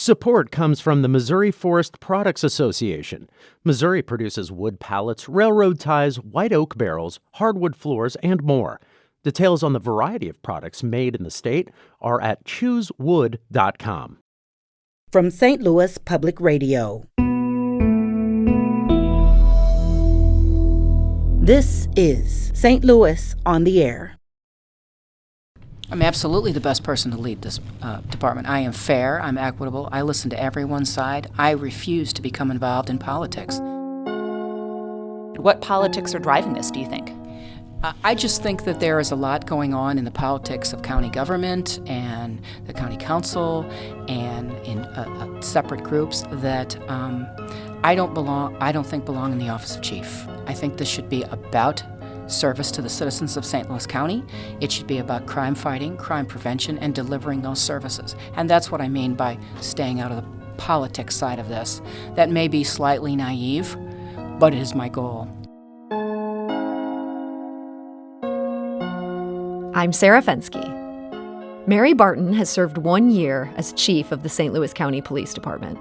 Support comes from the Missouri Forest Products Association. Missouri produces wood pallets, railroad ties, white oak barrels, hardwood floors, and more. Details on the variety of products made in the state are at choosewood.com. From St. Louis Public Radio. This is St. Louis on the Air. I'm absolutely the best person to lead this department. I am fair, I'm equitable, I listen to everyone's side. I refuse to become involved in politics. What politics are driving this, do you think? I just think that there is a lot going on in the politics of county government and the county council and in separate groups that I don't think belong in the office of chief. I think this should be about service to the citizens of St. Louis County. It should be about crime fighting, crime prevention, and delivering those services. And that's what I mean by staying out of the politics side of this. That may be slightly naive, but it is my goal. I'm Sarah Fensky. Mary Barton has served 1 year as chief of the St. Louis County Police Department.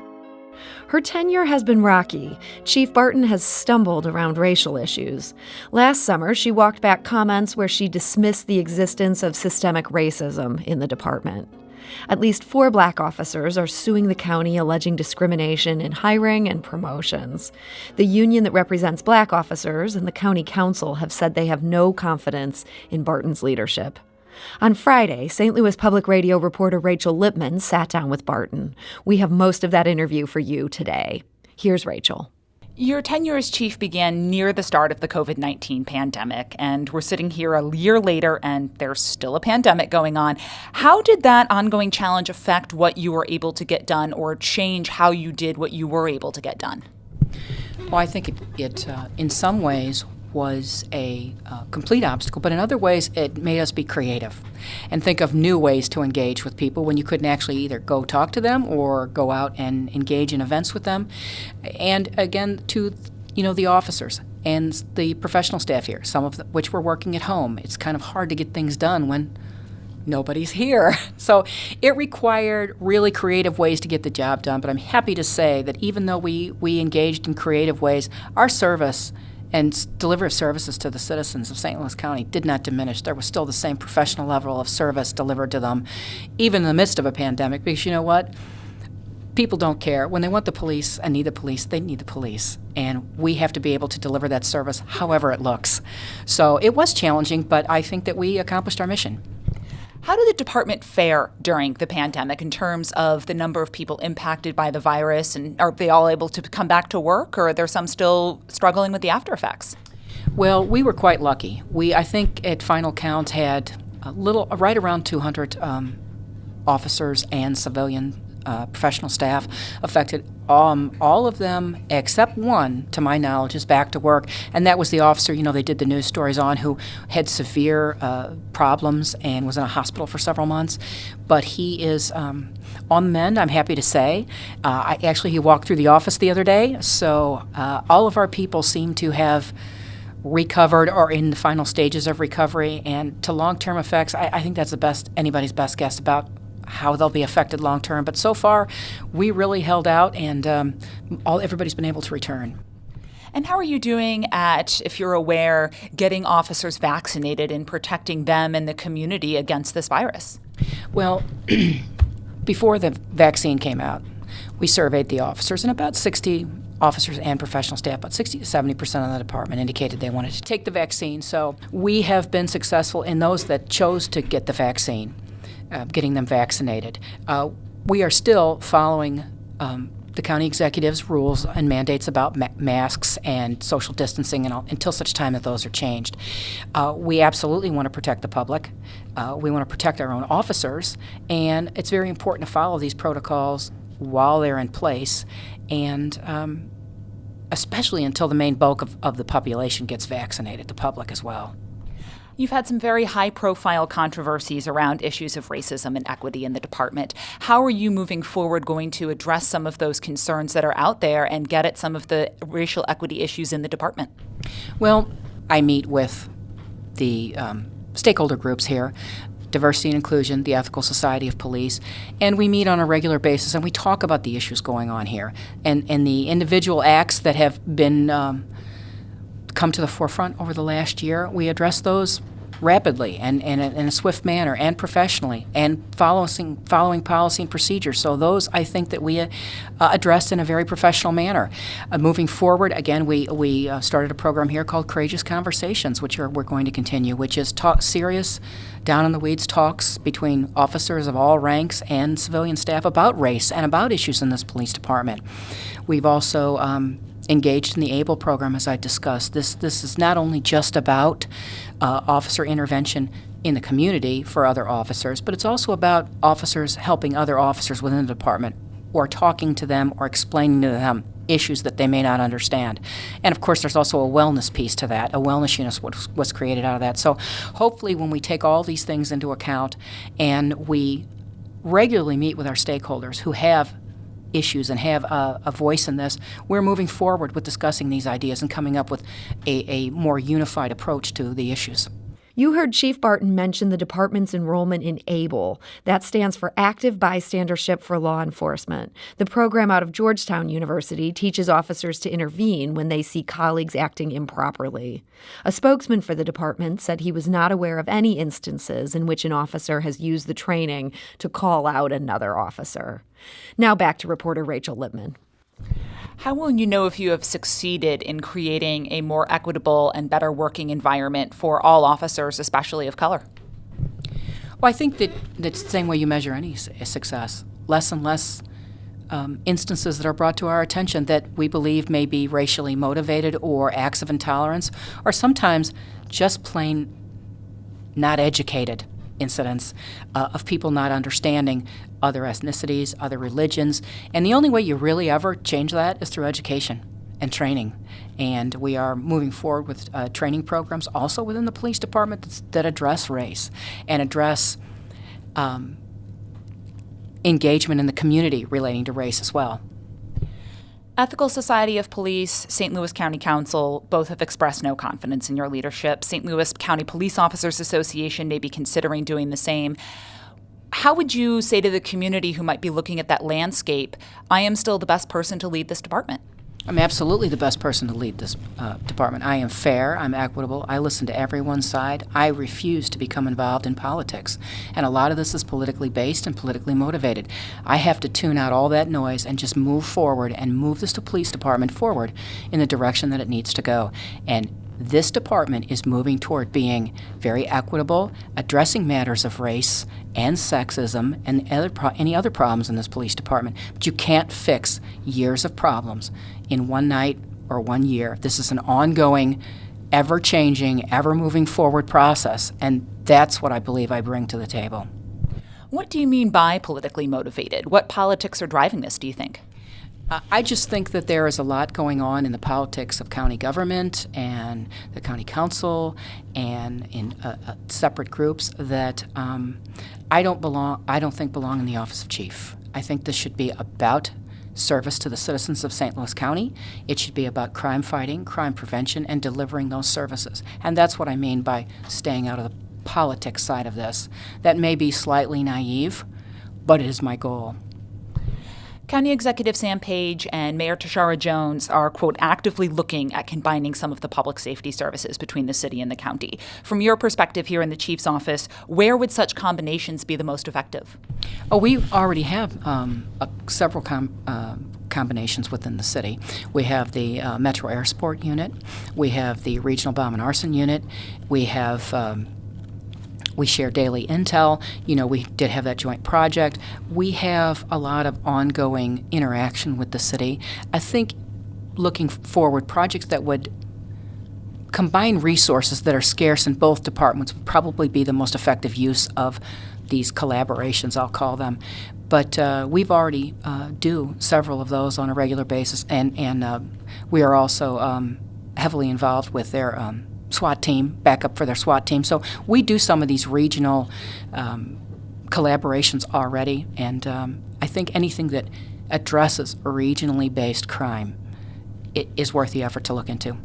Her tenure has been rocky. Chief Barton has stumbled around racial issues. Last summer, she walked back comments where she dismissed the existence of systemic racism in the department. At least 4 black officers are suing the county alleging discrimination in hiring and promotions. The union that represents black officers and the county council have said they have no confidence in Barton's leadership. On Friday, St. Louis Public Radio reporter Rachel Lippmann sat down with Barton. We have most of that interview for you today. Here's Rachel. Your tenure as chief began near the start of the COVID-19 pandemic, and we're sitting here a year later, and there's still a pandemic going on. How did that ongoing challenge affect what you were able to get done or change how you did what you were able to get done? Well, I think it in some ways, was a complete obstacle, but in other ways it made us be creative and think of new ways to engage with people when you couldn't actually either go talk to them or go out and engage in events with them. And again, to the officers and the professional staff here, some of which were working at home. It's kind of hard to get things done when nobody's here. So it required really creative ways to get the job done, but I'm happy to say that even though we engaged in creative ways, our service and delivery of services to the citizens of St. Louis County did not diminish. There was still the same professional level of service delivered to them, even in the midst of a pandemic, because you know what? People don't care. When they want the police and need the police, they need the police. And we have to be able to deliver that service however it looks. So it was challenging, but I think that we accomplished our mission. How did the department fare during the pandemic in terms of the number of people impacted by the virus? And are they all able to come back to work, or are there some still struggling with the after effects? Well, we were quite lucky. I think at final count, had right around 200 officers and civilian professional staff affected. All of them, except one, to my knowledge, is back to work, and that was the officer, they did the news stories on, who had severe problems and was in a hospital for several months. But he is on the mend, I'm happy to say. He walked through the office the other day, so all of our people seem to have recovered or in the final stages of recovery. And to long-term effects, I think that's anybody's best guess about how they'll be affected long term. But so far, we really held out, and everybody's been able to return. And how are you doing at, if you're aware, getting officers vaccinated and protecting them and the community against this virus? Well, before the vaccine came out, we surveyed the officers, and about 60 officers and professional staff, about 60 to 70% of the department indicated they wanted to take the vaccine. So we have been successful in those that chose to get the vaccine. Getting them vaccinated. We are still following the county executive's rules and mandates about masks and social distancing until such time that those are changed. We absolutely want to protect the public. We want to protect our own officers, and it's very important to follow these protocols while they're in place, and especially until the main bulk of the population gets vaccinated, the public as well. You've had some very high-profile controversies around issues of racism and equity in the department. How are you moving forward going to address some of those concerns that are out there and get at some of the racial equity issues in the department? Well, I meet with the stakeholder groups here Diversity and Inclusion, the Ethical Society of Police, and we meet on a regular basis and we talk about the issues going on here and the individual acts that have been come to the forefront over the last year. We address those rapidly and in a swift manner and professionally and following policy and procedures. So those I think that we addressed in a very professional manner. Moving forward, again, we started a program here called Courageous Conversations, which we're going to continue, which is serious, down-in-the-weeds talks between officers of all ranks and civilian staff about race and about issues in this police department. We've also engaged in the ABLE program, as I discussed. This is not only just about officer intervention in the community for other officers, but it's also about officers helping other officers within the department or talking to them or explaining to them issues that they may not understand. And of course, there's also a wellness piece to that. A wellness unit was created out of that. So hopefully when we take all these things into account and we regularly meet with our stakeholders who have issues and have a voice in this, we're moving forward with discussing these ideas and coming up with a more unified approach to the issues. You heard Chief Barton mention the department's enrollment in ABLE. That stands for Active Bystandership for Law Enforcement. The program out of Georgetown University teaches officers to intervene when they see colleagues acting improperly. A spokesman for the department said he was not aware of any instances in which an officer has used the training to call out another officer. Now back to reporter Rachel Lippmann. How will you know if you have succeeded in creating a more equitable and better working environment for all officers, especially of color? Well, I think that that's the same way you measure any success. Less and less instances that are brought to our attention that we believe may be racially motivated or acts of intolerance, or sometimes just plain not educated incidents of people not understanding other ethnicities, other religions. And the only way you really ever change that is through education and training. And we are moving forward with training programs also within the police department that address race and address engagement in the community relating to race as well. Ethical Society of Police, St. Louis County Council both have expressed no confidence in your leadership. St. Louis County Police Officers Association may be considering doing the same. How would you say to the community who might be looking at that landscape, I am still the best person to lead this department? I'm absolutely the best person to lead this department. I am fair, I'm equitable, I listen to everyone's side. I refuse to become involved in politics. And a lot of this is politically based and politically motivated. I have to tune out all that noise and just move forward and move this police department forward in the direction that it needs to go. And this department is moving toward being very equitable, addressing matters of race and sexism and any other problems in this police department. But you can't fix years of problems in one night or 1 year. This is an ongoing, ever-changing, ever-moving forward process, and that's what I believe I bring to the table. What do you mean by politically motivated? What politics are driving this, do you think? I just think that there is a lot going on in the politics of county government and the county council and in separate groups that I don't think belong in the office of chief. I think this should be about service to the citizens of St. Louis County. It should be about crime fighting, crime prevention, and delivering those services. And that's what I mean by staying out of the politics side of this. That may be slightly naive, but it is my goal. County Executive Sam Page and Mayor Tashara Jones are, quote, actively looking at combining some of the public safety services between the city and the county. From your perspective here in the chief's office, where would such combinations be the most effective? Oh, we already have several combinations within the city. We have the Metro Air Support Unit. We have the Regional Bomb and Arson Unit. We have we share daily intel. You know, we did have that joint project. We have a lot of ongoing interaction with the city. I think looking forward, projects that would combine resources that are scarce in both departments would probably be the most effective use of these collaborations, I'll call them. But we've already do several of those on a regular basis, and we are also heavily involved with their SWAT team, backup for their SWAT team. So we do some of these regional collaborations already, and I think anything that addresses regionally based crime is worth the effort to look into.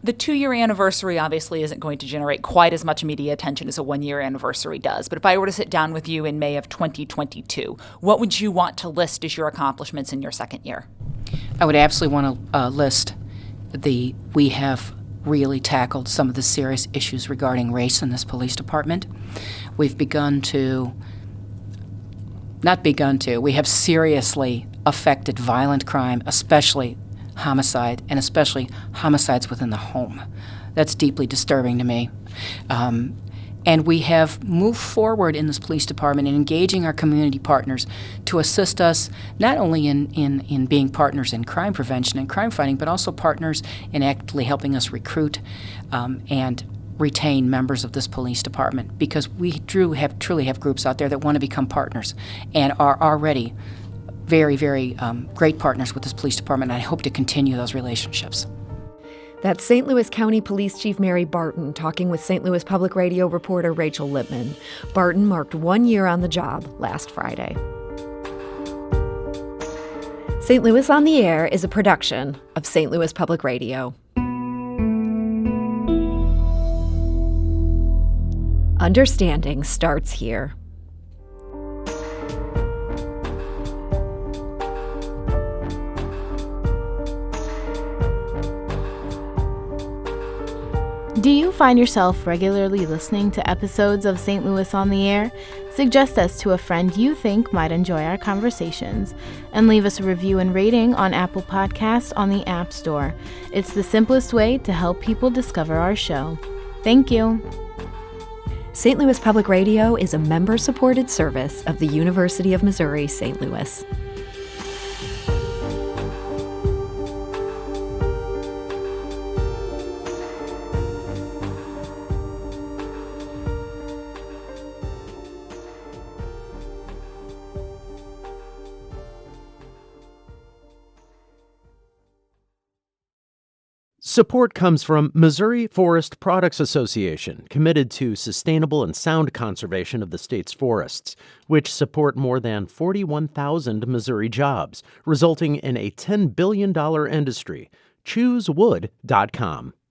The 2-year anniversary obviously isn't going to generate quite as much media attention as a 1-year anniversary does. But if I were to sit down with you in May of 2022, what would you want to list as your accomplishments in your second year? I would absolutely want to list we have really tackled some of the serious issues regarding race in this police department. We have seriously affected violent crime, especially homicide, and especially homicides within the home. That's deeply disturbing to me. And we have moved forward in this police department in engaging our community partners to assist us not only in being partners in crime prevention and crime fighting, but also partners in actively helping us recruit and retain members of this police department, because we truly have groups out there that want to become partners and are already very, very great partners with this police department, and I hope to continue those relationships. That's St. Louis County Police Chief Mary Barton talking with St. Louis Public Radio reporter Rachel Lippmann. Barton marked 1 year on the job last Friday. St. Louis on the Air is a production of St. Louis Public Radio. Understanding starts here. Do you find yourself regularly listening to episodes of St. Louis on the Air? Suggest us to a friend you think might enjoy our conversations, and leave us a review and rating on Apple Podcasts on the App Store. It's the simplest way to help people discover our show. Thank you. St. Louis Public Radio is a member-supported service of the University of Missouri, St. Louis. Support comes from Missouri Forest Products Association, committed to sustainable and sound conservation of the state's forests, which support more than 41,000 Missouri jobs, resulting in a $10 billion industry. ChooseWood.com.